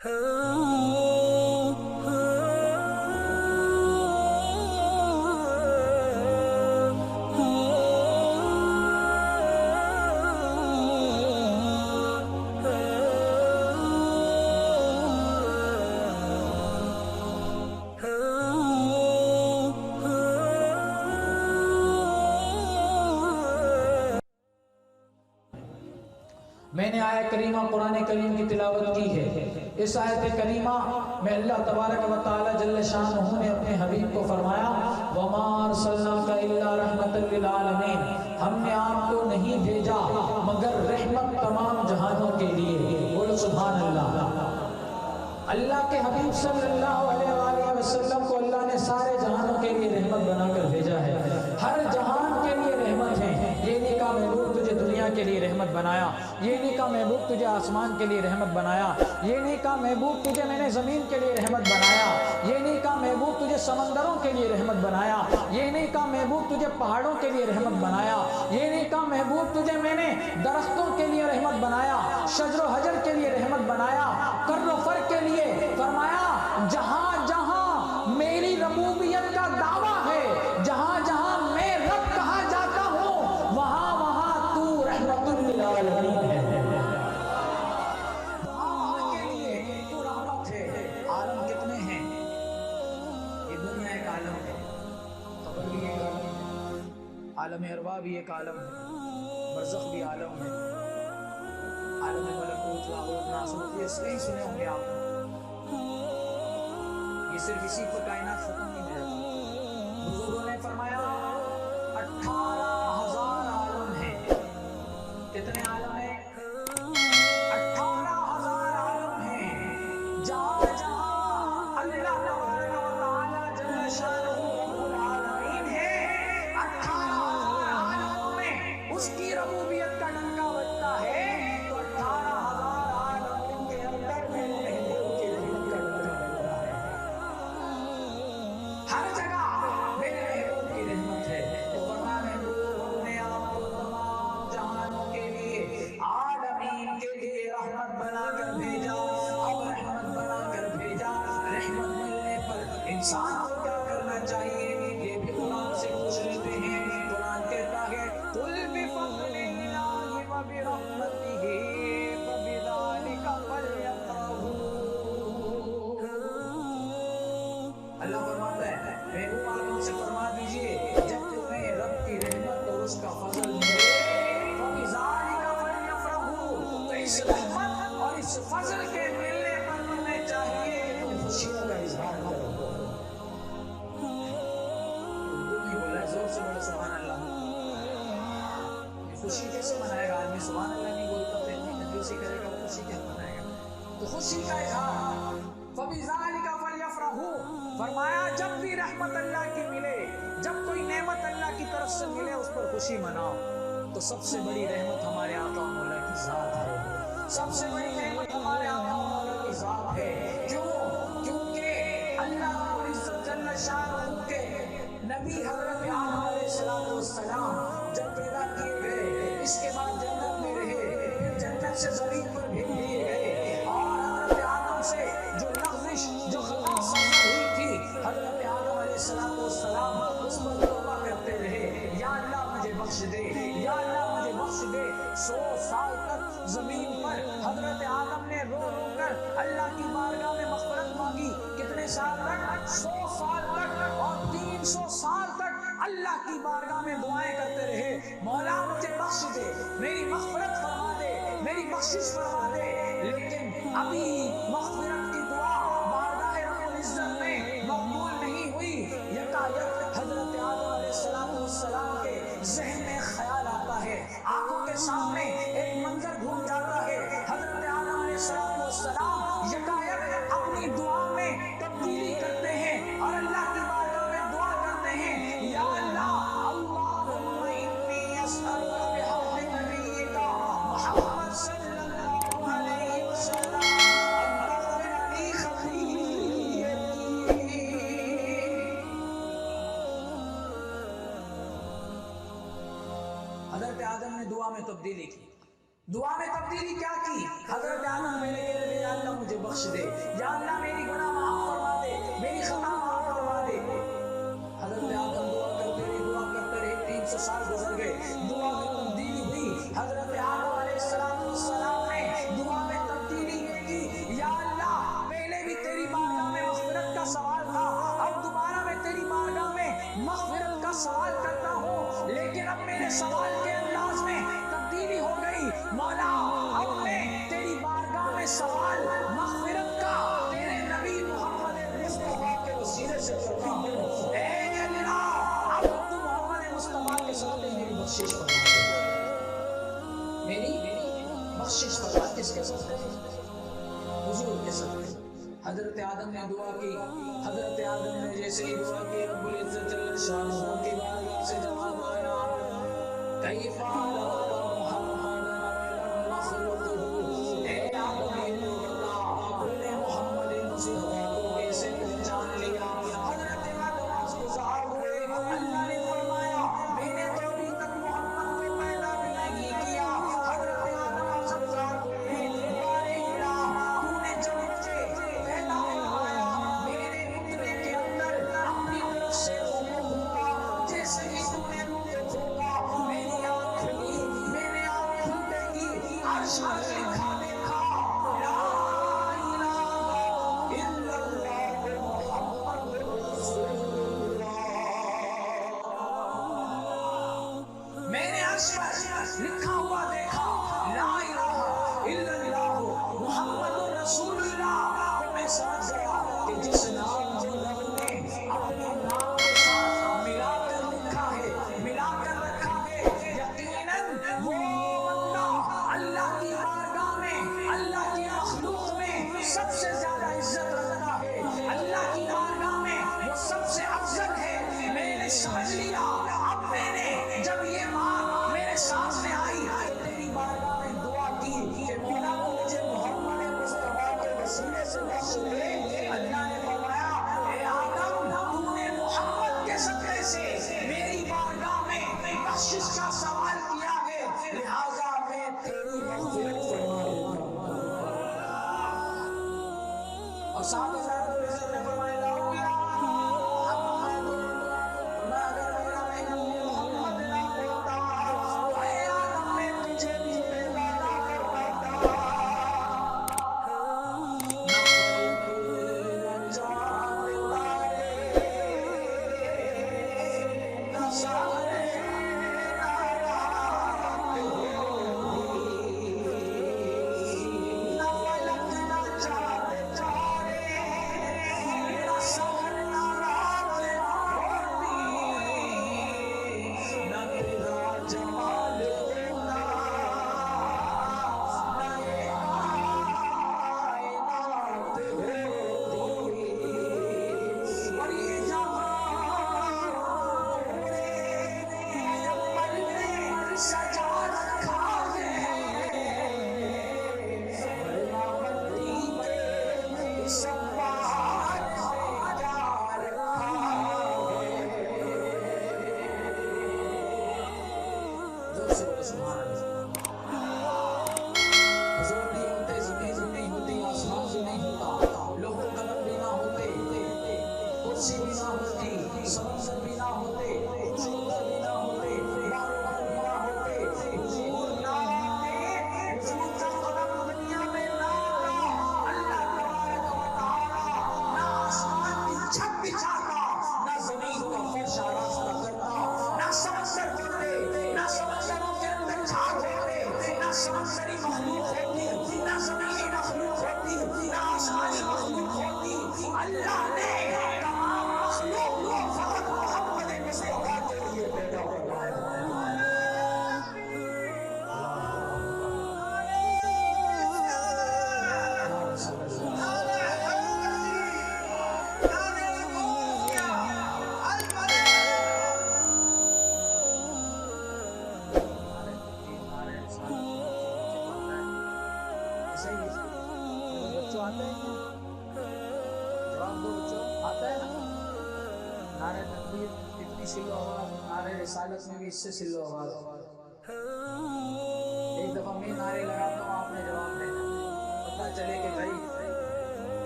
میں نے آیت کریمہ قرآن کریم کی تلاوت کی ہے۔ اس آیت کریمہ میں اللہ تبارک و تعالی جل شانہ نے اپنے حبیب کو فرمایا وَمَا أَرْسَلْنَاكَ إِلَّا رَحْمَةً لِّلْعَالَمِينَ، ہم نے آپ کو نہیں بھیجا مگر رحمت تمام جہانوں کے لیے۔ بولو سبحان اللہ۔ اللہ کے حبیب صلی اللہ علیہ وآلہ وسلم کو اللہ نے سارے جہانوں کے لیے رحمت بنا کر بھیجا ہے۔ ہر جہان کے لیے رحمت ہے۔ یہ نہیں کہا محبوب تجھے دنیا کے لیے رحمت بنایا، یہ نہیں کہا محبوب تجھے آسمان کے لیے رحمت بنایا، یہ نہیں کہا محبوب تجھے میں نے زمین کے لیے رحمت بنایا، یہ نہیں کہا محبوب تجھے سمندروں کے لیے رحمت بنایا، یہ نہیں کہا محبوب تجھے پہاڑوں کے لیے رحمت بنایا، یہ نہیں کہا محبوب تجھے میں نے درختوں کے لیے رحمت بنایا، شجر و حجر کے لیے رحمت بنایا، کر و فر کے لیے۔ فرمایا جہاں جہاں میری ربوبیت کا دعویٰ ہے، جہاں جہاں میں رب کہا جاتا ہوں، وہاں وہاں تو رحمت للعالمین ہے۔ وہاں کے لیے تو رحمت ہے۔ عالم کتنے ہیں؟ یہ دنیا ایک عالم ہے، قبر بھی ایک عالم ہے، عالم ارواح بھی ایک عالم ہے، برزخ بھی عالم ہے، عالم ملکوت لاہوت ناسوت، یہ صحیح سنے ہوں گے آپ۔ یہ صرف اسی پر کائنات ختم نہیں ہو جاتی۔ بزرگوں نے فرمایا 18,000 عالم ہیں۔ کتنے عالم ہیں؟ 18,000 عالم ہیں۔ جہاں جہاں اللہ تبارک و تعالی جل شانہ رب العالمین ہے، 18,000 عالموں میں اس کی ربوبیت کا ڈنکا بجتا ہے، تو 18,000 عالموں کے اندر میں محبوب کی رحمت کا ڈنکا بج رہا ہے۔ ہر جگہ میرے محبوب کی رحمت ہے۔ تو ورنہ محبوب نے آپ کو تمام جہانوں کے لیے، عالمین کے لیے رحمت بنا کر بھیجا۔ اب رحمت بنا کر بھیجا، رحمت ملنے پر انسان کو کیا کرنا چاہیے؟ یہ بھی قرآن سے پوچھ لیتے ہیں۔ قرآن کہتا ہے قُلْ بِفَضْلِ اللَّهِ وَبِرَحْمَتِهِ فَبِذَلِكَ فَلْيَفْرَحُوا۔ اللہ فرماتا ہے محبوب عالم سے فرما دیجئے جب تمہیں رب کی رحمت اور اس کا فضل ملے فَبِذَلِكَ فَلْيَفْرَحُوا، تو اس رحمت اور اس فضل کے ملنے پر تمہیں چاہیے کہ تم خوشیوں کا اظہار کرو۔ اردو میں بولا ہے، زور سے بولو سبحان اللہ۔ یہ خوشی کیسے منائے گا آدمی؟ سبحان اللہ نہیں بولتا تو اتنی کنجوسی کرے گا، وہ خوشی کیا منائے گا؟ تو خوشی کا اظہار فَبِذَلِكَ فَلْيَفْرَحُوا۔ فرمایا جب بھی رحمت اللہ کی ملے، جب کوئی نعمت اللہ کی طرف سے ملے، اس پر خوشی مناؤ۔ تو سب سے بڑی رحمت ہمارے آقا و مولا کی ذات ہے، سب سے بڑی نعمت ہمارے آقا و مولا کی ذات ہے۔ کیوں؟ کیونکہ اللہ رب العزت جل شانہ کے نبی حضرت آدم علیہ السلام جب پیدا کیے گئے، اس کے بعد جنت میں رہے، پھر جنت سے زمین پر بھیج دیے گئے، اور حضرت آدم سے جو لغزش، جو خطا صادر ہوئی تھی، حضرت آدم علیہ السلام اس پر توبہ کرتے رہے، یا اللہ مجھے بخش دے، یا اللہ مجھے بخش دے۔ 100 سال تک زمین پر حضرت آدم نے رو رو کر اللہ کی بارگاہ میں مغفرت مانگی۔ کتنے سال تک؟ 100 سال تک، اور 300 سال تک اللہ کی بارگاہ میں دعائیں کرتے رہے، مولا مجھے بخش دے، میری مغفرت فرما دے، میری بخشش فرما دے۔ لیکن ابھی مغفرت کی دعا بارگاہ رب العزت میں مقبول نہیں ہوئی۔ یکایک حضرت آدم علیہ السلام کے ذہن میں خیال آتا ہے، آنکھوں کے سامنے ایک منظر گھوم جاتا ہے۔ حضرت آدم علیہ السلام یکایک اپنی دعا میں تبدیلی کرتے ہیں اور اللہ کی بارگاہ میں دعا کرتے ہیں، یا اللہ اللہم انی اسألک بحق نبیک محمد صلی اللہ علیہ وسلم ان تغفر لی خطیئتی۔ حضرت آدم نے دعا میں تبدیلی کی، دعا میں تبدیلی کیا کی؟ حضرت آدم میں نے کہہ دیا اللہ مجھے بخش دے، یا اللہ میری گناہ معاف فرما دے، میری خطا معاف فرما دے۔ حضرت آدم دعا کرتے رہے 300 سال گزر گئے، دعا میں تبدیلی ہوئی۔ حضرت آدم علیہ السلام نے دعا میں تبدیلی کی، یا اللہ پہلے بھی تیری بارگاہ میں مغفرت کا سوال تھا، اب دوبارہ میں تیری بارگاہ میں مغفرت کا سوال کرتا ہوں، لیکن اب میرے سوال کے انداز میں تبدیلی ہو گئی۔ مولا اب میں تیری بارگاہ میں سوال مغفرت کا تیرے نبی محمد مصطفیٰ کے وسیلے سے کرتا ہوں۔ اے اللہ اب تو محمد مصطفیٰ کے صدقے میری بخشش فرما دے، میری بخشش فرما۔ کس کے صدقے؟ حضور کے صدقے۔ حضرت آدم نے دعا کی، حضرت آدم نے جیسے ہی دعا کی رب العزت جل شانہ کی بارگاہ سے جواب آیا، کیف لکھا ہوا دیکھا لا الہ الا اللہ محمد رسول اللہ، تو میں سمجھ گیا کہ جس نام کو رب نے اپنے نام کے ساتھ ملا کر لکھا ہے، ملا کر رکھا ہے، یقیناً وہ بندہ اللہ کی بارگاہ میں، اللہ کی مخلوق میں سب سے زیادہ عزت رکھتا ہے، اللہ کی بارگاہ میں وہ سب سے افضل ہے۔ میں نے سمجھ لیا، اب میں نے جب یہ بات میرے سامنے آئی تو تیری بارگاہ میں دعا کی کہ مولا مجھے محمد مصطفیٰ کے وسیلے سے بخش دے۔ اللہ نے فرمایا اے آدم تو نے محمد کے صدقے سے میری بارگاہ میں بخشش کا سوال کیا ہے، لہذا میں تیری مغفرت فرما دیتا ہوں۔ اور ساتھ ہی ساتھ عزت نے فرمایا رسالت میں بھی اس سے سلو آواز۔ ایک دفعہ میں نعرے لگاتا ہوں، آپ نے جواب دینا، پتہ چلے کہ بھائی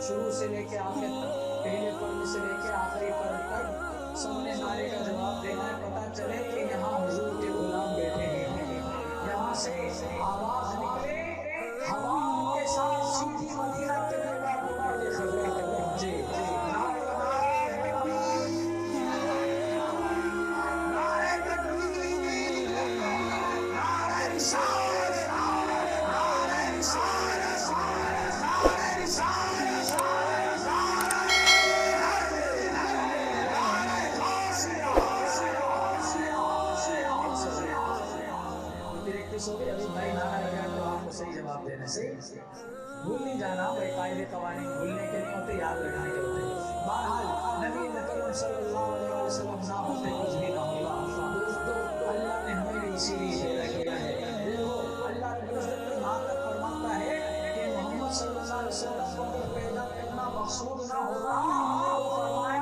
شروع سے لے کے آخر تک، پہلے پرد سے لے کے آخری پرد تک سب نے نعرے کا جواب دینا ہے. پتہ چلے کہ یہاں حضور کے غلام بیٹھے ہیں. یہاں سے آواز نکلے، ہوا کے ساتھ سیدھی مدینہ کے دربار کو پہلے خبریں تک پہنچے. ابھی بھائی نعرہ لگا تو آپ کو صحیح جواب دینا. صحیح بھول نہیں جانا بھائی، قاعدے قوانین بھولنے کے نہیں ہوتے، یاد رکھنے کے ہوتے. بہرحال نبی کریم صلی اللہ علیہ وسلم نہ ہوتے کچھ بھی نہ ہوگا. دوستو اللہ نے ہمیں بھی اسی لیے پیدا کیا ہے. دیکھو اللہ رب العزت یہاں تک فرماتا ہے کہ محمد صلی اللہ علیہ وسلم کو اگر پیدا کرنا مقصود نہ ہوتا تو فرمایا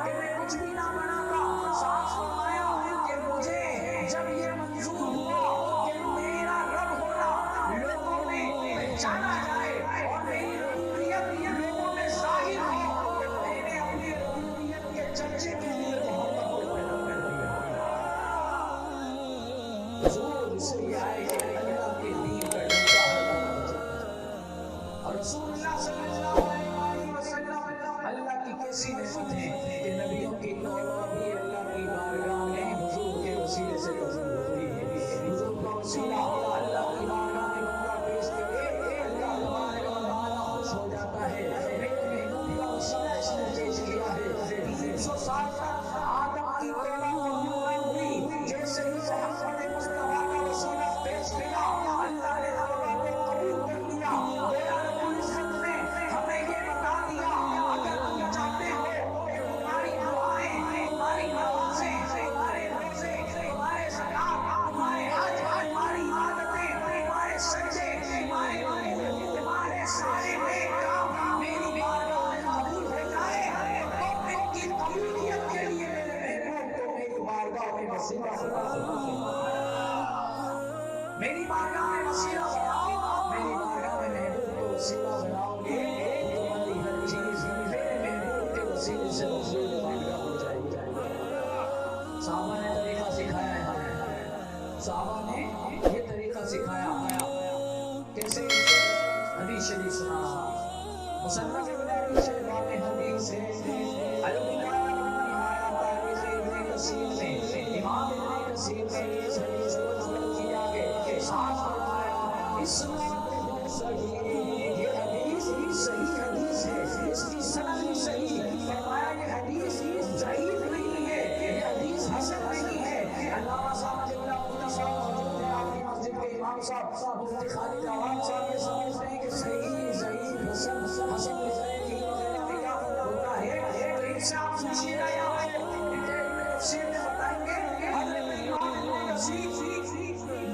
کہ میں کچھ بھی نہ بناتا. ساتھ فرمایا کہ مجھے جب یہ منظور ہوا جانا جائے اور میری ربوبیت لوگوں میں ظاہر ہو، میں نے اپنی ربوبیت کے چرچے کے لیے محمد کو پیدا کر دیا. حضور اس لیے آئے کہ اللہ کے دین کا ڈنکا ہر طرف بجے. اور رسول اللہ صلی اللہ علیہ وسلم اللہ کی کیسی نعمت ہے کہ نبیوں کی توبہ بھی اللہ کی بارگاہ میں حضور کے وسیلے سے قبول ہوتی ہے. حضور کا وسیلہ اللہ کی بارگاہ میں بندہ پیش کرے، ہو جاتا ہے. محنت کا وسیلہ اس نے پیش کیا ہے. 300 سال تک آدم کی توبہ قبول نہ ہوئی، جیسے ہی محمد مصطفیٰ کا وسیلہ پیش کیا اللہ نے توبہ کو قبول کر لیا. گویا رب العزت نے ہمیں یہ بتا دیا اگر تم چاہتے ہو کہ تمہاری دعائیں، تمہاری نمازیں، تمہارے روزے، تمہارے زکات، تمہارے حج، تمہاری عبادتیں، تمہارے سجدے، تمہارے سارے نیک کام میری بارگاہ میں قبول ہو جائے تو ان کی قبولیت کے لیے میرے محبوب کو میری بارگاہ میں وسیلہ میری بارگاہ میں وسیلہ بناؤ. میری بارگاہ میں محبوب کو وسیلہ بناؤ گے تمہاری ہر چیز میرے محبوب کے وسیلے سے وسیلہ بارگاہ ہو جائے گی. صحابہ نے طریقہ سکھایا ہے، صحابہ نے یہ طریقہ سکھایا. کیسے؟ حدیث شریف سنا مصنف ابن ابی شیبہ میں حدیث ہے. البدایہ والنہایہ تاریخ ابن کثیر میں امام ابن کثیر نے اس حدیث کو ذکر کیا کہ صاف فرمایا اسناد صحیح، یہ حدیث صحیح حدیث ہے، اس کی سند بھی صحیح. فرمایا یہ حدیث ضعیف نہیں ہے، یہ حدیث حسن نہیں ہے. علامہ صاحب جبلا مفتی صاحب موجود ہیں آپ کی مسجد کے امام صاحب مفتی خالد عوام صاحب یہ سمجھتے ہیں کہ صحیح ضعیف حسن حسن لغیر کی کیا ہوتا ہے. تو ان سے آپ پوچھیے گا یا ان کے تفسیر میں بتائیں گے حضرت امام ابن کثیر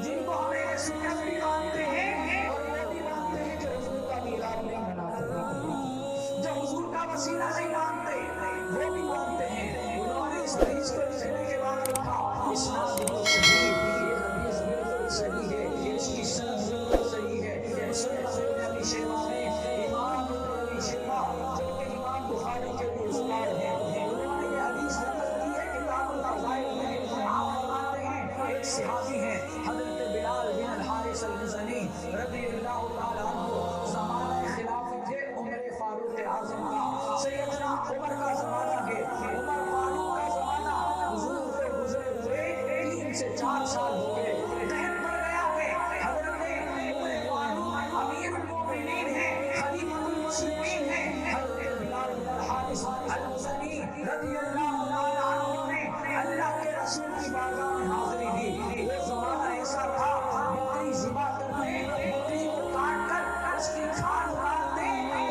جن کو ہم اہل سنت بھی مانتے ہیں اور وہ بھی مانتے ہیں کہ حضور کا میلاد نہیں مناتے، جب حضور کا وسیلہ نہیں مانتے وہ بھی مانتے ہیں. انہوں نے اس حدیث کو لکھنے کے بعد لکھا اسناد صحیح، یہ حدیث بالکل صحیح ہے، اس کی سند بالکل صحیح ہے. مصنف ابن ابی شیبہ میں امام ابن ابی شیبہ جو کہ امام بخاری کے بھی استاد ہیں، انہوں نے یہ حدیث نقل کی ہے کتاب الفضائل میں. آپ فرماتے ہیں ایک صحابی ہیں حضرت بلال بن الحارث المزنی رضی اللہ تعالیٰ عنہ، زمانہ خلافت ہے عمر فاروق اعظم کا، سیدنا عمر کا زمانہ ہے. عمر فاروق کا زمانہ حضور سے گزرے ہوئے 3 سے 4 سال ہو گئے. ذہن پڑ گیا ہے حضرت عمر فاروق امیر المومنین ہیں، خلیفۃ المسلمین ہیں. حضرت بلال بن الحارث المزنی رضی اللہ تعالیٰ عنہ نے اللہ کے رسول کی بارگاہ میں حاضری دی. وہ زمانہ ایسا تھا بکری ذبح کرتے، بکری کو کاٹ کر اس کی کھال اتارتے،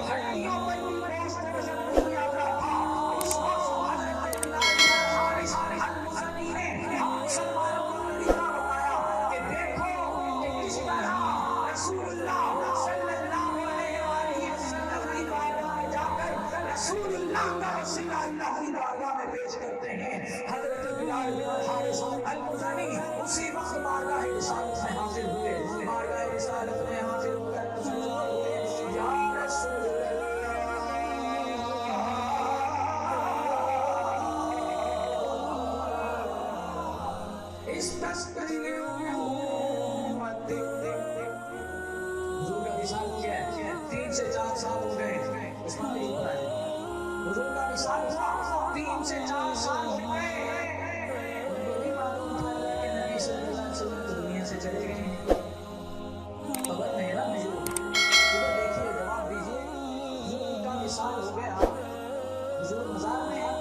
ہڈیوں پر بھی گوشت نظر نہیں آتا تھا. اس وقت حضرت بلال بن الحارث المزنی نے ہم مسلمانوں کو طریقہ بتایا کہ دیکھو کہ کس طرح رسول اللہ صلی اللہ علیہ وآلہ وسلم کی بارگاہ میں جا کر رسول اللہ کا وسیلہ اللہ کی بارگاہ میں پیش کرتے ہیں. حضرت بلال بن الحارث المزنی اسی وقت بارگاہ رسالت میں حاضر ہوئے. بارگاہ رسالت میں حاضر ہو کر یا رسول اللہ اس تسکری امت حضور کا وصال کیا ہے 3 سے 4 سال ہو گئے اس میں نہیں ہو رہا ہے حضور کا وصال ہوا 3 سے 4 سال ہو گئے دنیا سے چلے گئے خبر نہیں نا مجھے دیکھیے جواب دیجیے حضور کا وصال ہو گیا حضور مزار میں ہے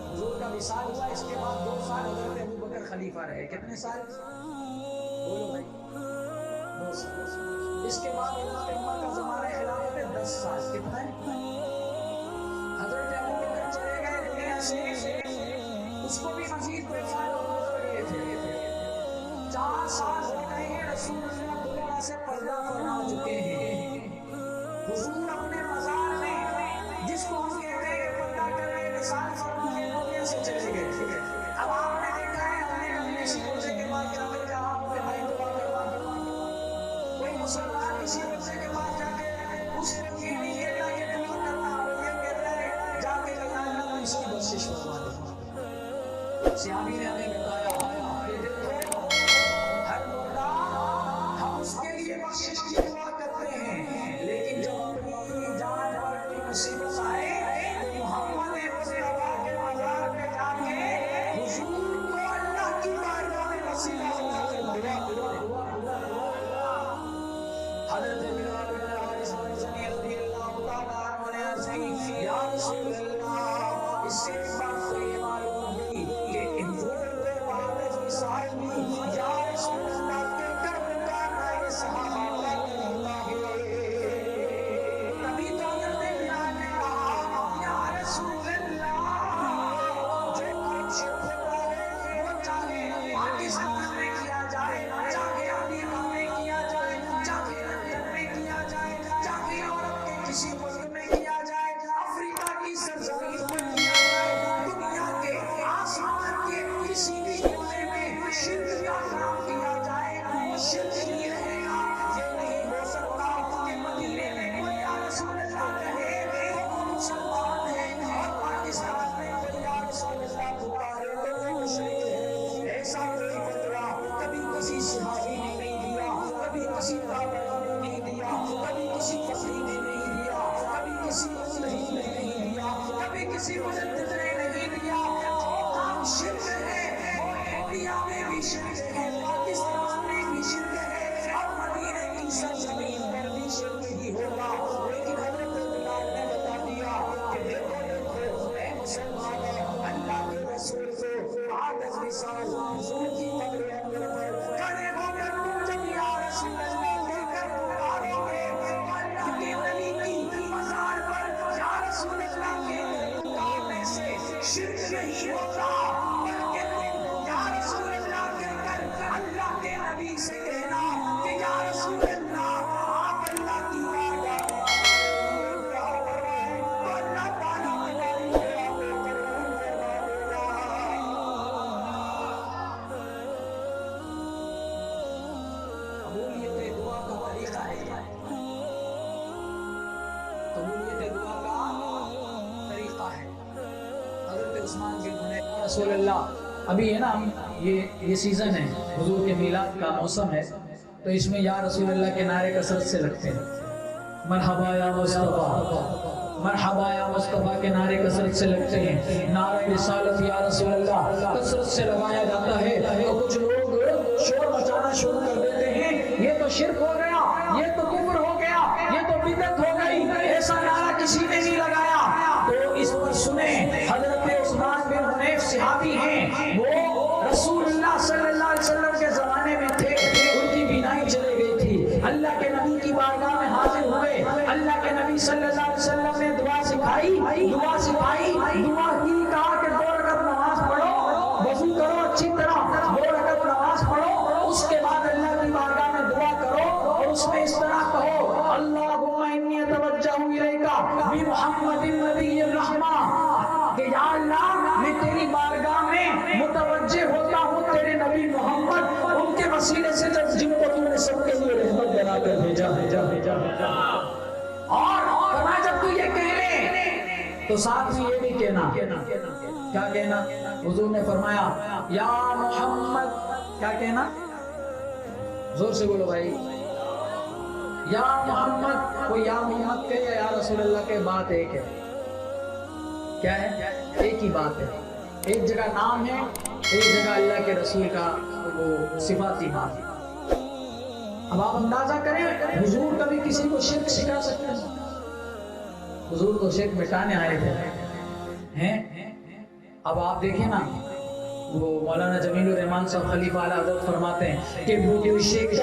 حضور کا وصال ہوا اس کے بعد 2 سال حضرت ابوبکر خلیفہ رہے کتنے سال بولو بھائی 2 سال اس کے بعد حضرت عمر کا زمانہ خلافت ہے 10 سال کتنا ہے حضرت ابوبکر چلے گئے دنیا سے اس کو بھی مزید 2 سال 4 سال ہو گئے ہیں رسول اللہ دنیا سے پردہ فرما چکے ہیں حضور اپنے مزار میں جس کو ہم کہتے ہیں پردہ کر رہے وصال فرما کے دنیا سے چلے گئے اب آپ نے دیکھا ہے ہم نے اپنے کسی روزے کے بعد کیا کہا آپ نے بھائی دعا کروا کوئی مسلمان کسی روزے کے بعد جا کے اس کو یہ نہیں کہتا کہ دعا کرنا وہ یہ کہتا ہے جا کے اللہ اللہ اس کی بخشش فرما دے صحابی نے ہمیں بتایا بخشش کی دعا کرتے ہیں لیکن جب اپنی جان پر کوئی مصیبت آئے تو محمد مصطفیٰ کے مزار پہ جا کے حضور کو اللہ کی بارگاہ میں وسیلہ بنا کر دعا حضرت بلال بن حارث رضی اللہ تعالیٰ عنہ نے عرض کی یا رسول اللہ اس سے ایک بات تو یہ معلوم ہوئی کہ ان وقت بعد وصال میں یا رسول اللہ کے کر پکارنا یہ صحابہ رسول اللہ ابھی ہے نا یہ سیزن ہے حضور کے میلاد کا موسم ہے تو اس میں یا رسول اللہ کے نعرے کثرت سے لگتے ہیں مرحبا یا مصطفیٰ مرحبا یا مصطفیٰ کے نعرے کثرت سے لگتے ہیں نعرہ رسالت یا رسول اللہ کثرت سے لگایا جاتا ہے تو کچھ لوگ شور مچانا شروع کر دیتے ہیں یہ تو شرک ہو گیا یہ تو کفر ہو گیا یہ تو بدعت ہو گئی ایسا نعرہ کسی نے نہیں لگایا تو اس پر سنیں حضرت عثمان بن حنیف صحابی ہیں وہ رسول اللہ صلی اللہ علیہ وسلم کے زمانے میں تھے ان کی بینائی چلے گئی تھی اللہ کے نبی کی بارگاہ میں حاضر ہوئے اللہ کے نبی صلی اللہ علیہ وسلم نے دعا سکھائی دعا کی کہا کہ 2 رکعت نماز پڑھو وضو کرو اچھی طرح 2 رکعت نماز پڑھو اس کے بعد اللہ کی بارگاہ میں دعا کرو اور اس میں اس طرح کہو اللہم انی اتوجہ الیک بمحمد النبی الرحمہ کہ یا اللہ میں تیری بارگاہ میں متوجہ ہوتا ہوں تیرے نبی محمد ان کے وسیلے سے جن کو تم نے سب کے لیے رحمت بنا کر بھیجا اور فرمایا جب تو یہ کہنے تو ساتھ میں یہ بھی کہنا. کیا کہنا؟ حضور نے فرمایا یا محمد. کیا کہنا؟ زور سے بولو بھائی. یا محمد. کوئی یا محمد کہے یا رسول اللہ کے بات ایک ہے. کیا ہے؟ ایک ہی بات ہے. ایک جگہ نام ہے, ایک جگہ اللہ کے رسول کا وہ صفاتی بات ہے. اب آپ اندازہ کریں حضور کبھی کسی کو شرک سکھا سکتے ہیں؟ حضور تو شرک مٹانے آئے تھے ہیں. اب آپ دیکھیں نا وہ مولانا جمیل الرحمان صاحب خلیفہ اعلی حضرت فرماتے ہیں کہ مجھے شرک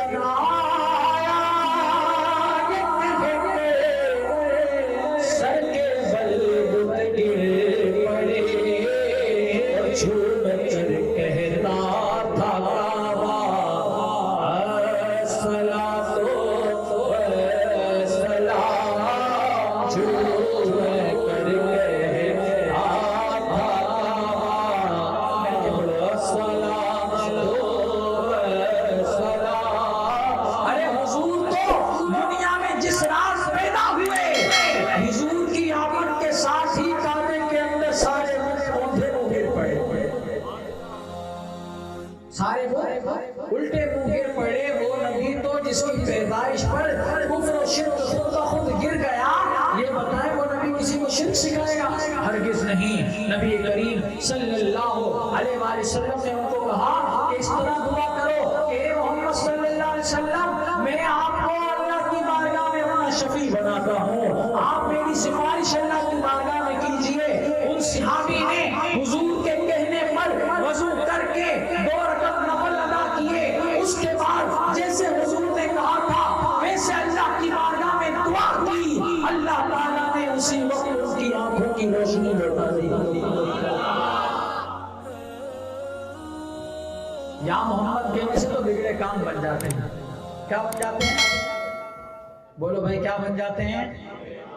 الٹے منہ گر پڑے. وہ نبی تو جس کی پیدائش پر کفر و شرک خود کا خود گر گیا, یہ بتائیں وہ نبی کسی کو شرک سکھائے گا؟ ہرگز نہیں. نبی کریم صلی اللہ علیہ وآلہ وسلم نے ان کو کہا کہ اس طرح دعا کرو کہ اے محمد صلی اللہ علیہ وسلم میں آپ کو اللہ کی بارگاہ میں اپنا شفیع بناتا ہوں, آپ میری سفارش اللہ کی بارگاہ میں کیجئے. ان صحابی نے حضور کے کہنے پر وضو کر کے 2 رکعت نفل ادا کیے. اس کے بعد جیسے حضور نے کہا تھا ویسے اللہ کی بارگاہ میں دعا کی. اللہ تعالیٰ نے اسی وقت ان کی آنکھوں کی روشنی لوٹا دی. یا محمد کہنے سے تو بگڑے کام بن جاتے ہیں. کیا بن جاتے ہیں؟ بولو بھائی کیا بن جاتے ہیں؟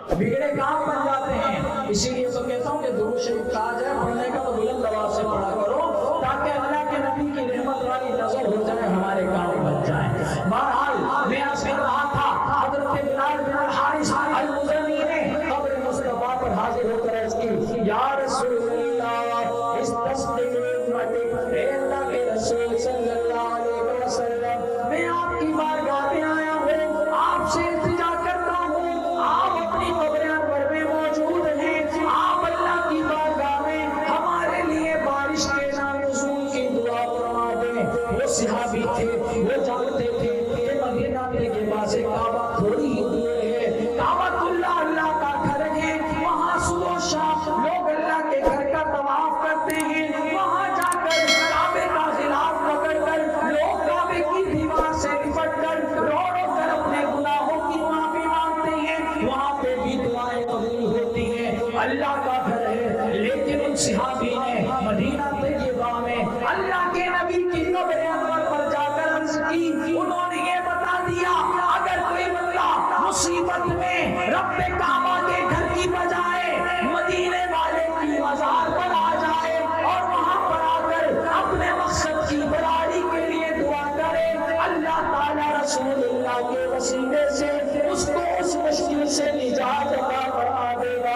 بگڑے کام بن جاتے ہیں. اسی لیے تو کہتا ہوں کہ درود شریف کہا جائے پڑھنے کا تو بلند آواز سے پڑھا کرو تاکہ اللہ کے نبی کی رحمت والی نظر ہو جائے, ہمارے کام بن جائیں. بہرحال میں آپ سے کہا تھا حضرت بلال بن الحارث المزنی نے قبر مصطفیٰ پر حاضر ہو کر عرض کی یا رسول اللہ استسقِ امتی. اے اللہ کے رسول صلی اللہ علیہ وسلم میں آپ کی بارگاہ میں آیا ہوں, آپ سے التجا کرتا ہوں. آپ اپنی قبر انور میں موجود ہیں, آپ اللہ کی بارگاہ میں ہمارے لیے بارش کے نازل کی دعا فرما دیں. وہ صحابی تھے, وہ جانتے تھے کہ مدینہ کے پاس کعبہ تھوڑی ہی دور ہے. کعبۃ اللہ اللہ کا گھر ہے, وہاں صبح و شام لوگ اللہ کے گھر کا طواف کرتے ہیں. وہاں جا کر کعبے کا غلاف پکڑ کر لوگ کعبے کی دیوار سے لپٹ کر رو رو کر اپنے گناہوں کی معافی مانگتے ہیں. وہاں پہ بھی دعائیں قبول ہوتی ہیں. اللہ کا گھر ہے. لیکن ان صحابی نے مدینہ طیبہ میں اللہ کے نبی کی قبر انور پر جا کر عرض کی. انہوں نے یہ بتا دیا اگر کوئی بندہ مصیبت میں رب کعبہ کے گھر کی بجائے مدینے والے کی مزار پر آ جائے اور وہاں پر آ کر اپنے مقصد کی برابری کے لیے دعا کرے, اللہ تعالیٰ رسول اللہ کے وسیلے سے اس کو اس مشکل سے نجات عطا فرما دے گا.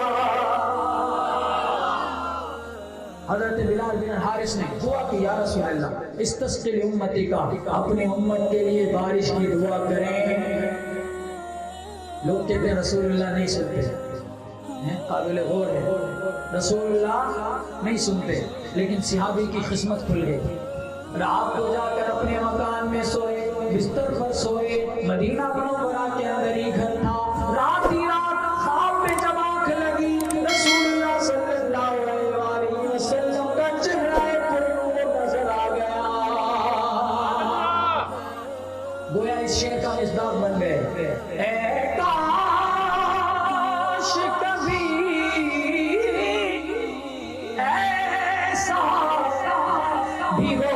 حضرت بلال بن الحارث نے دعا کی یا رسول اللہ استسقِ امتی کا, اپنے امت کے لیے بارش کی دعا کریں. لوگ کہتے ہیں رسول اللہ نہیں سنتے, قابل غور ہے, رسول اللہ نہیں سنتے. لیکن صحابی کی قسمت کھل گئی. رات کو جا کر اپنے مکان میں سوئے, بستر پر سوئے. مدینہ منورہ کے اندر ہی گھر تھا. رات ہی رات خواب میں جب آنکھ لگی رسول اللہ صلی اللہ علیہ وسلم کا چہرہ پرنور نظر آ گیا. گویا اس شعر کا مصداق بن گئے. اے کاش کبھی ایسا بھی ہو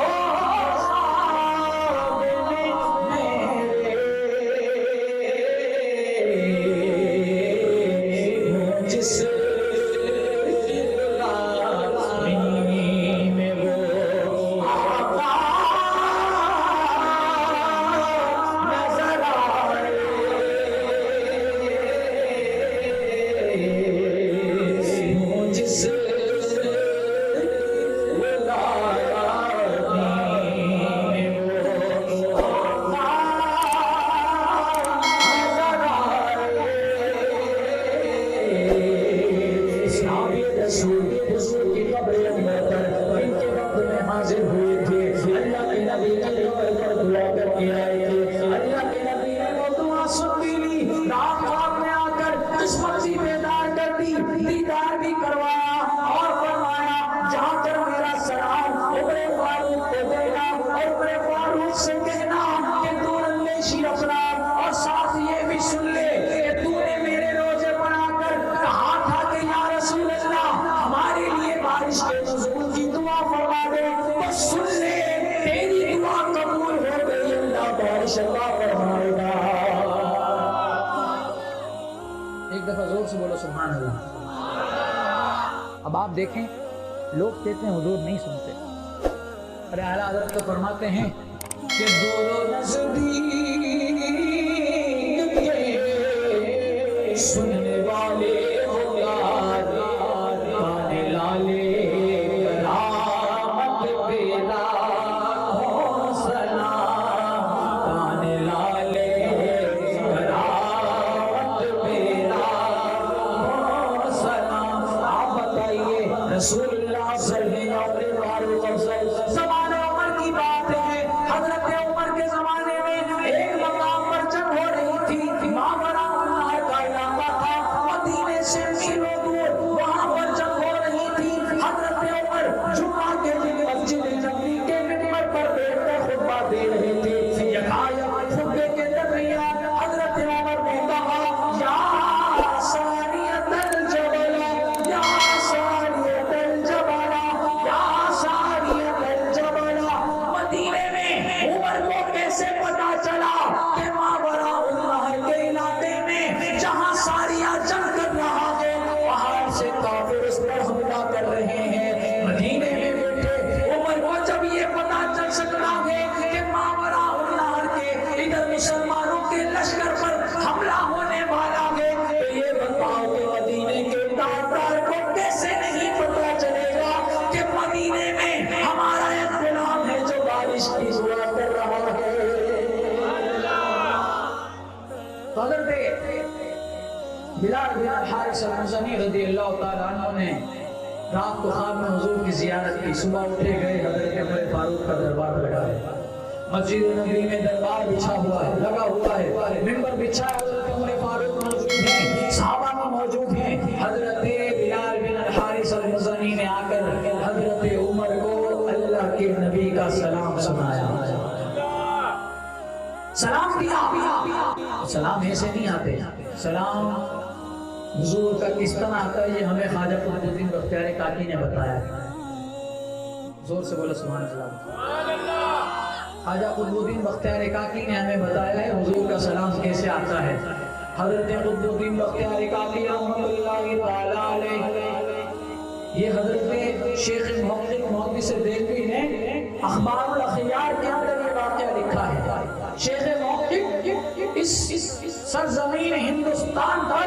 زور سے بولو سبحان اللہ۔ اب آپ دیکھیں لوگ کہتے ہیں حضور نہیں سنتے، ارے اعلیٰ حضرت تو فرماتے ہیں کہ دور و نزدیک کے سننے والے ہو یار، کان لالے کرامت پیدا حوصلہ، کان لالے کرامت پیدا حوصلہ۔ آپ بتائیے رسول اللہ صلی اللہ علیہ وسلم، زمانے عمر کی بات ہے، حضرت عمر کے زمانے میں ایک مقام پر جنگ ہو رہی تھی، ماورا اللہ کا علاقہ تھا، مدینے سے میلوں دور وہاں پر جنگ ہو رہی تھی۔ حضرت عمر جمعہ کے دن مسجد نبوی کے ممبر پر بیٹھ کر خطبہ دے رہے تھے۔ یکایک خطبے کے درمیان حضرت عمر نے کہا یا ساریۃ الجبل، یا ساریۃ الجبل، یا ساریۃ الجبل۔ مدینے میں عمر کو کیسے پتا چلا کہ ماورا اللہ کے علاقے میں جہاں ساریہ جنگ کر رہا ہے پہاڑ سے کافر اس پر حملہ کر رہے ہیں؟ مدینے میں بیٹھے عمر کو جب یہ پتا چل سکتا ہے کہ ماورا اللہ کے ادھر مسلمانوں کے لشکر پر حملہ ہونے والا ہے، تو یہ بتاؤ کہ مدینے کے تاجدار کو کیسے نہیں پتا چلے گا کہ مدینے میں ہمارا ایک غلام ہے جو بارش کی دعا کر رہا ہے۔ تو حضرت بلال بن الحارث المزنی رضی اللہ تعالیٰ عنہ نے رات کو خواب میں حضور کی زیارت کی، صبح اٹھے گئے، حضرت عمر فاروق کا دربار لگا ہے، مسجد نبوی میں دربار بچھا ہوا ہے، لگا ہوا ہے، منبر بچھا ہے، حضرت عمر فاروق موجود ہیں، صحابہ بھی موجود ہیں۔ حضرت بلال بن الحارث المزنی نے آ کر حضرت عمر کو اللہ کے نبی کا سلام سنایا، سلام دیا۔ سلام ایسے نہیں آتے، سلام حضور کا کس طرح آتا ہے یہ ہمیں خواجہ قطب الدین بختیار کاکی نے بتایا ہے۔ زور سے بولو سبحان اللہ۔ خواجہ قطب الدین بختیار کاکی نے ہمیں بتایا ہے حضور کا سلام کیسے آتا ہے۔ حضرت قطب الدین بختیار کاکی رحمۃ اللہ تعالی علیہ، یہ حضرت شیخ محقق محدث دہلوی نے اخبار الاخیار کے اندر یہ واقعہ لکھا ہے۔ شیخ محقق اس سرزمین ہندوستان پر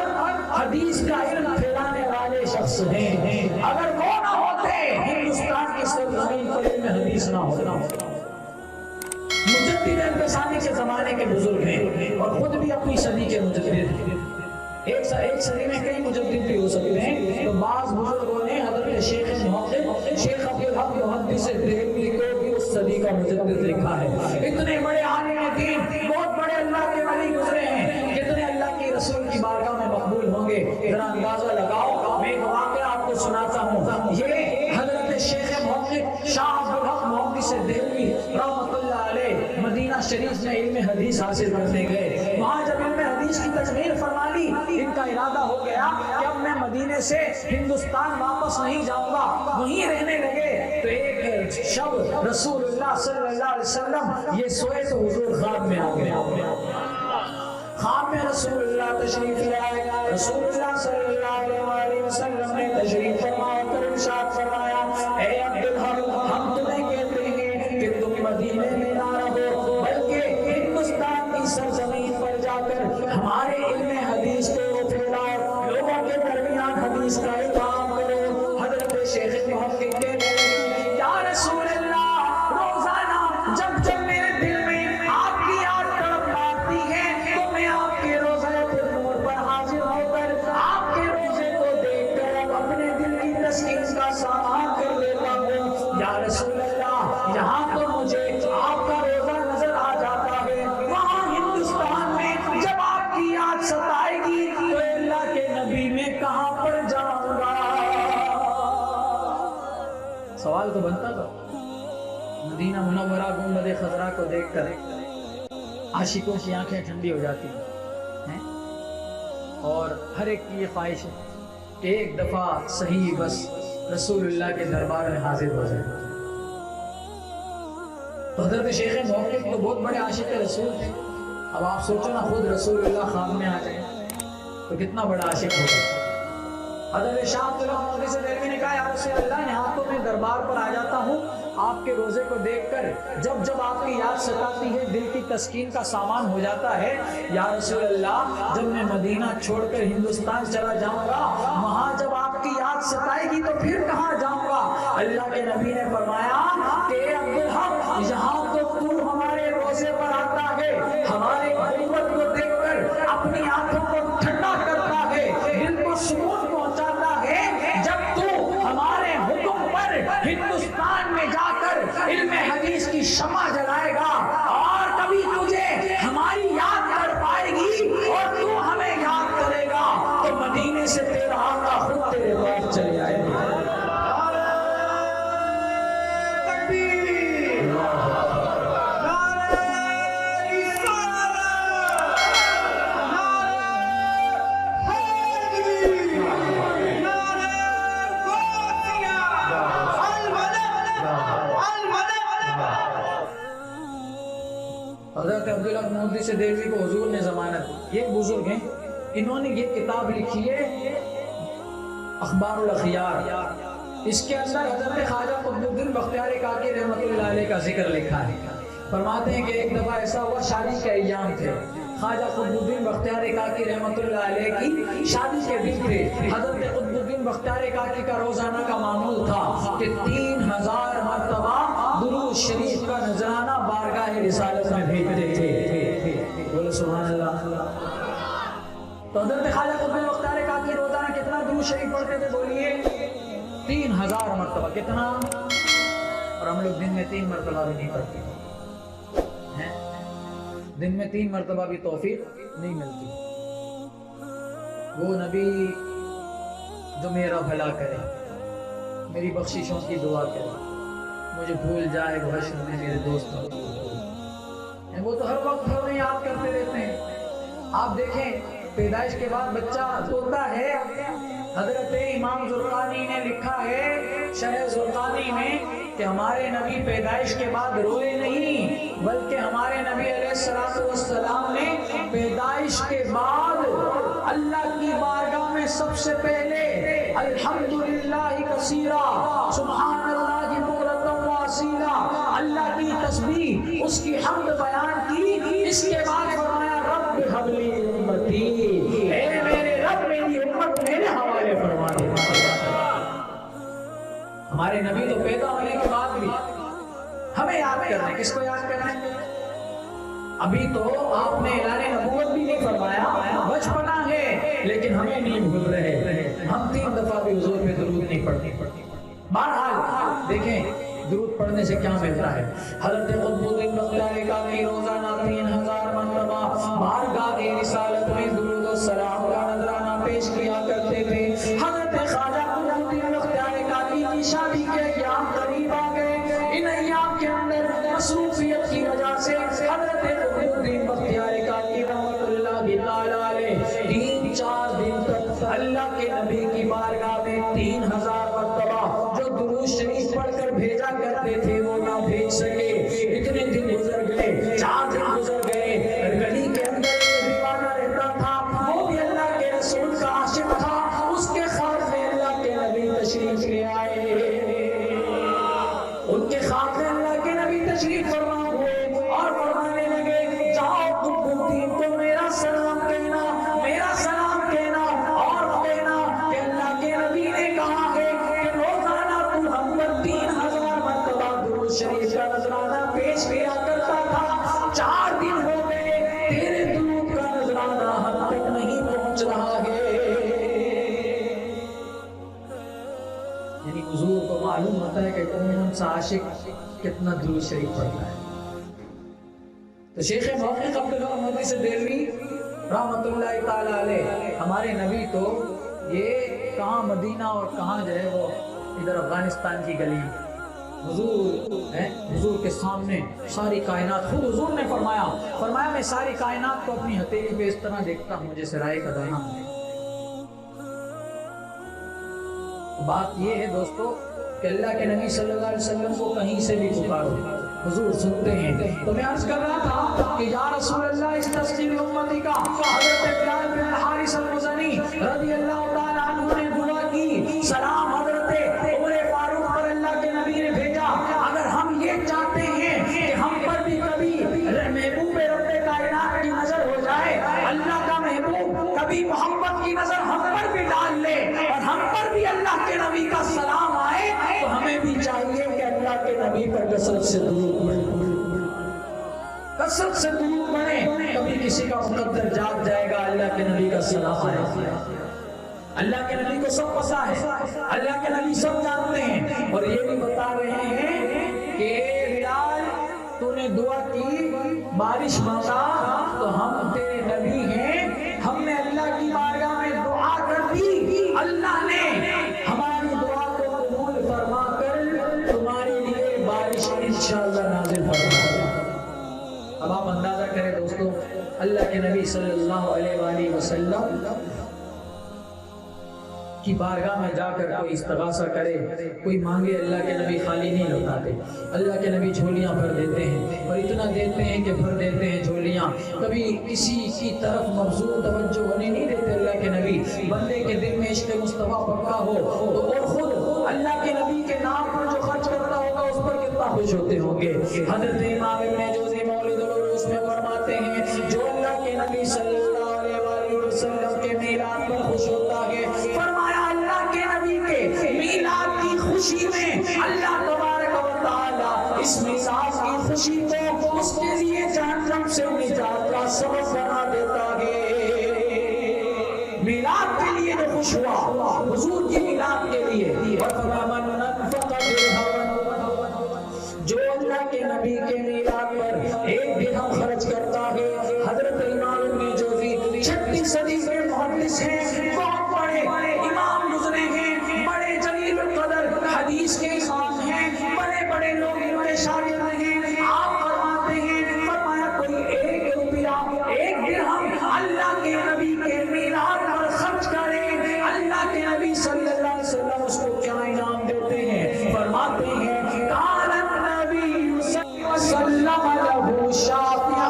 حدیث کا علم پھیلانے والے شخص ہیں، اگر وہ نہ ہوتے ہندوستان کی سرزمین پر علم حدیث نہ ہوتا۔ مجدد الفسانی کے زمانے کے بزرگ ہیں اور خود بھی اپنی صدی کے مجدد ہیں، ایک صدی میں کئی مجدد بھی ہو سکتے ہیں، تو بعض بزرگوں نے حضرت شیخ محقق شیخ عبدالحق محدث دہلوی کو بھی اس صدی کا مجدد لکھا ہے۔ اتنے بڑے عالم دین، بہت بڑے اللہ کے ولی گزرے ہیں، کتنے اللہ کے رسول کی بارگاہ میں مقبول ہوں گے، ذرا اندازہ لگاؤ۔ میں ایک واقعہ آپ کو سناتا ہوں، یہ حضرت شیخ محقق شاہ عبدالحق محدث دہلوی رحمۃ اللہ علیہ مدینہ شریف میں علم حدیث حاصل کرنے گئے، وہاں جب علم حدیث کی تجمیل فرما لی، ان کا ارادہ ہو گیا کہ اب میں مدینے سے ہندوستان واپس نہیں جاؤں گا، وہیں رہنے لگے۔ تو ایک شب رسول اللہ صلی اللہ علیہ وسلم یہ سوئے تو حضور خواب میں آ گئے، خواب میں رسول اللہ تشریف لائے، رسول اللہ صلی اللہ علیہ وسلم نے تشریف فرما کر ارشاد فرمایا، اے عبدالحق، ہم تمہیں کہتے ہیں کہ تم مدینے میں نہ رہو بلکہ ہندوستان کی سرزمین پر جا کر ہمارے علم حدیث کو پھیلاؤ، لوگوں کے درمیان حدیث کا اقام کرو۔ حضرت شیخ محقق کہنے لگے یا رسول اللہ، روزانہ جب جب میرے دل میں آپ کی یاد تڑپ آتی ہے تو میں آپ کے روزے پر نور پر حاضر ہو کر آپ کے روزے کو دیکھ کر اپنے دل کی تسکین کا سامان کر لیتا ہوں۔ یا رسول اللہ، یہاں تو مجھے آپ کا روزہ نظر آ جاتا ہے، وہاں ہندوستان میں جب آپ کی یاد ستائے گی تو اللہ کے نبی میں کہاں پر جاؤں گا؟ سوال تو بنتا تھا۔ مدینہ منورہ گنبد خضرا کو دیکھ کر عاشقوں کی آنکھیں ٹھنڈی ہو جاتی ہیں اور ہر ایک کی یہ خواہش ہے کہ ایک دفعہ صحیح بس رسول اللہ کے دربار میں حاضر ہو جائے۔ تو حضرت شیخ محقق تو بہت بڑے عاشق رسول تھے، اب آپ سوچو نا خود رسول اللہ خواب میں آ جائے تو کتنا بڑا عاشق ہوگا۔ حضرت شاہ عبداللہ محدث دہلوی نے کہا یا رسول اللہ یہاں تو میں دربار پر آ جاتا ہوں آپ کے روزے کو دیکھ کر، جب جب آپ کی یاد ستاتی ہے دل کی تسکین کا سامان ہو جاتا ہے۔ یا رسول اللہ جب میں مدینہ چھوڑ کر ہندوستان چلا جاؤں گا، وہاں جب آپ کی یاد ستائے گی تو پھر کہاں جاؤں گا؟ اللہ کے نبی نے فرمایا کہ عبدالحق یہاں تو تو ہمارے روزے پر آتا ہے، ہمارے قوت کو دیکھ کر اپنی آنکھوں کو ٹھنڈا کرتا ہے، دل کو سکون پہنچاتا ہے، جب تو ہمارے حکم پر ہندوستان میں جا کر علم حدیث کی شمع جلائے گا اور کبھی تجھے ہماری یاد کر پائے گی اور تو ہمیں یاد کرے گا تو مدینے سے تیرا آقا خود تیرے پاس چلے آئے گا۔ حضرت عبداللہ محدث دہلوی کو حضور نے ضمانت دی، یہ بزرگ ہیں، انہوں نے یہ کتاب لکھی ہے اخبار الاخیار، اس کے اندر حضرت خواجہ قطب الدین بختیار کاکی رحمۃ اللہ علیہ کا ذکر لکھا ہے۔ فرماتے ہیں کہ ایک دفعہ ایسا ہوا، شادی کے ایام تھے، خواجہ قطب الدین بختیار کاکی رحمۃ اللہ علیہ کی شادی کے دن تھے۔ حضرت قطب الدین بختیار کاکی کا روزانہ کا معمول تھا کہ 3000 مرتبہ درود شریف کا نذرانہ بارگاہ رسالت میں بھیجتے تھے۔ بولے سبحان اللہ۔ تو حضرت خواجہ قطب الدین بختیار کاکی روزانہ کتنا درود شریف پڑھتے تھے؟ بولیے 3000 مرتبہ۔ کتنا؟ اور ہم لوگ دن میں 3 مرتبہ بھی نہیں پڑھتے ہیں، دن میں 3 مرتبہ بھی توفیق نہیں ملتی۔ وہ نبی جو میرا بھلا کرے، میری بخششوں کی دعا کرے، مجھے بھول جائے وہ حشر میں میرے دوستوں کو، وہ تو ہر وقت ہمیں یاد کرتے رہتے ہیں۔ آپ دیکھیں پیدائش کے بعد بچہ روتا ہے، حضرت امام زرقانی نے لکھا ہے شرح زرقانی میں کہ ہمارے نبی پیدائش کے بعد روئے نہیں، بلکہ ہمارے نبی علیہ السلام نے پیدائش کے بعد اللہ کی بارگاہ میں سب سے پہلے الحمدللہ کثیرا سبحان اللہ بکرۃ و اصیلا، اللہ کی تسبیح، اس کی حمد بیان کی۔ اس کے بعد فرمایا رب ہب لی امتی، اے میرے رب میری امت میرے حوالے فرما دے۔ ہمارے نبی تو پیدا ہونے کے بعد بھی ہمیں یاد کرنا ہے۔ کس کو یاد کرنا ہے؟ ابھی تو آپ نے اعلان نبوت بھی نہیں فرمایا، بچپنا ہے، لیکن ہمیں نہیں بھول رہے، ہم 3 دفعہ بھی حضور پہ درود نہیں پڑھتے۔ بہرحال دیکھیں درود پڑھنے سے کیا ملتا ہے۔ حضرت قطب الدین بختیار کاکی روزانہ 3000 مرتبہ بارگاہ رسالت میں درود و سلام کا نذرانہ پیش کیا کرتے تھے۔ حضرت خواجہ قطب الدین بختیار کاکی کی شادی کے ایام قریب آ گئے۔ ان ایام کے اندر مصروفیت کی وجہ سے حضرت قطب الدین بختیار کاکی رحمۃ اللہ تعالی علیہ 3-4 دن تک اللہ کے نبی کی بارگاہ میں 3000 مرتبہ جو درود شریف پڑھ کر بھیجا کرتے تھے وہ نہ بھیج سکے۔ اتنے دن گزر گئے، 4 دن گزر گئے، گلی کے اندر ایک دیوانہ رہتا تھا، وہ بھی اللہ کے رسول کا عاشق تھا، اس کے خواب میں اللہ کے نبی تشریف لے آئے، ان کے خواب میں اللہ کے نبی تشریف فرما ہوئے اور فرمانے لگے جاؤ قطب الدین کو میرا سلام کہنا، میرا سلام کہنا اور کہنا کہ اللہ کے نبی نے کہا ہے کہ روزانہ تو ہم پر 3000 مرتبہ درود شریف کا نذرانہ پیش کیا کرتا تھا، 4 دن ہو گئے تیرے درود کا نذرانہ ہم تک نہیں پہنچ رہا ہے۔ یعنی حضور کو معلوم ہوتا ہے کہ کون سا عاشق کتنا درود شریف پڑھتا ہے۔ تو شیخ محقق عبداللہ محدث دہلوی رحمۃ اللہ تعالی علیہ، ہمارے نبی تو یہ کہاں مدینہ اور کہاں جو ہے وہ ادھر افغانستان کی گلی، حضور کے سامنے ساری کائنات، خود حضور نے فرمایا میں ساری کائنات کو اپنی ہتھیلی پہ اس طرح دیکھتا ہوں جیسے رائے کا دانہ ہے۔ بات یہ ہے دوستو کہ اللہ کے نبی صلی اللہ علیہ وسلم کو کہیں سے بھی پکارو حضور سنتے ہیں۔ تو میں عرض کر رہا تھا کہ یا رسول اللہ استسقی امتی کا حضرت بلال بن الحارث المزنی رضی اللہ تعالی عنہ نے دعا اللہ کے نبی کا سلام آئے تو ہمیں بھی چاہیے کہ اللہ کے نبی پر کثرت سے درود پڑھیں، کثرت سے درود پڑھیں. کبھی کسی کا مقدر جاگ جائے گا، اللہ کے نبی کا سلام آئے. اللہ کے نبی کو سب پتہ ہے، اللہ کے نبی سب جانتے ہیں، اور یہ بھی بتا رہے ہیں کہ بلال تو نے دعا کی، بارش مانگا تو ہم تیرے نبی ہیں، ہم نے اللہ کی بارگاہ میں دعا کر دی، اللہ نے ہماری دعا کو قبول فرما کر تمہارے لیے بارش انشاءاللہ نازل فرما دے. اب آپ اندازہ کریں دوستو، اللہ کے نبی صلی اللہ علیہ وآلہ وسلم کی بارگاہ میں جا کر کوئی استغاثہ کرے، کوئی مانگے، اللہ کے نبی خالی نہیں لوٹاتے. اللہ کے نبی جھولیاں بھر دیتے ہیں، اور اتنا دیتے ہیں کہ بھر دیتے ہیں جھولیاں. کبھی کسی کی طرف مبذول توجہ ہونے نہیں دیتے اللہ کے نبی. بندے کے دل میں عشق مصطفیٰ پکا ہو تو اور خود اللہ کے نبی کے نام پر جو خرچ کرتا ہوگا اس پر کتنا خوش ہوتے ہوں گے. حضرت امام ابن جوزی مولد العروس میں فرماتے ہیں جو اللہ کے نبی صلی اللہ علیہ وآلہ وسلم کے میلاد پر خوش ہوتا ہے، فرمایا اللہ کے نبی کے میلاد کی خوشی میں اللہ تبارک و تعالی اس میلاد کی خوشی کو اس کے لیے جہنم سے نجات کا سبب بنا دیتا ہے. میلاد کے لیے جو خوش ہوا حضور کی میلاد کے لیے، جو اللہ کے نبی کے میلاد پر ایک درہم خرچ کرتا ہے. حضرت امام ابن جوزی 36 صدی کے محدث ہیں، بہت بڑے امام گزرے ہیں، بڑے جلیل القدر حدیث کے امام ہیں، بڑے بڑے لوگ ان کے شاگرد ہیں. آپ فرماتے ہیں، فرمایا کوئی ایک روپیہ، ایک درہم اللہ کے نبی کے میلاد پر خرچ کرے، اللہ کے نبی صلی اللہ علیہ وسلم اس کو کیا انعام دیتے ہیں؟ فرماتے ہیں قال النبی صلی اللہ علیہ وسلم له شافعا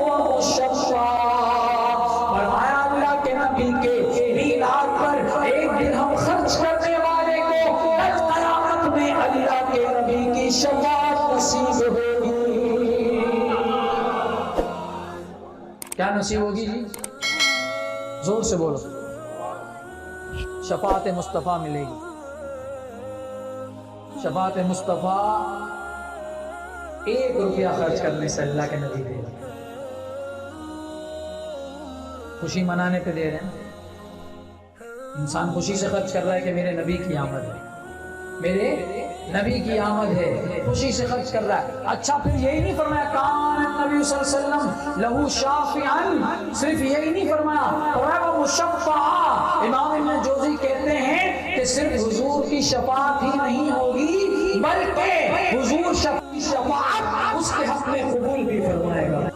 ومشفعا. فرمایا اللہ کے نبی کے میلاد پر ایک درہم خرچ کرنے والے کو کل قیامت میں اللہ کے نبی کی شفاعت نصیب ہوگی. کیا نصیب ہوگی جی؟ زور سے بولو. شفاعت مصطفیٰ ملے گی. شفاعت مصطفیٰ 1 روپیہ خرچ کرنے سے اللہ کے نبی دے گا. خوشی منانے پہ دے رہے ہیں. انسان خوشی سے خرچ کر رہا ہے کہ میرے نبی کی آمد ہے، میرے نبی کی آمد ہے، خوشی سے خرچ کر رہا ہے. اچھا پھر یہی نہیں فرمایا کان النبی صلی اللہ علیہ وسلم لہو شافعا، صرف یہی نہیں فرمایا، فرمایا وہ مشفعا. امام ابن جوزی کہتے ہیں کہ صرف حضور کی شفاعت ہی نہیں ہوگی بلکہ حضور شفاعت اس کے حق میں قبول بھی فرمائے گا.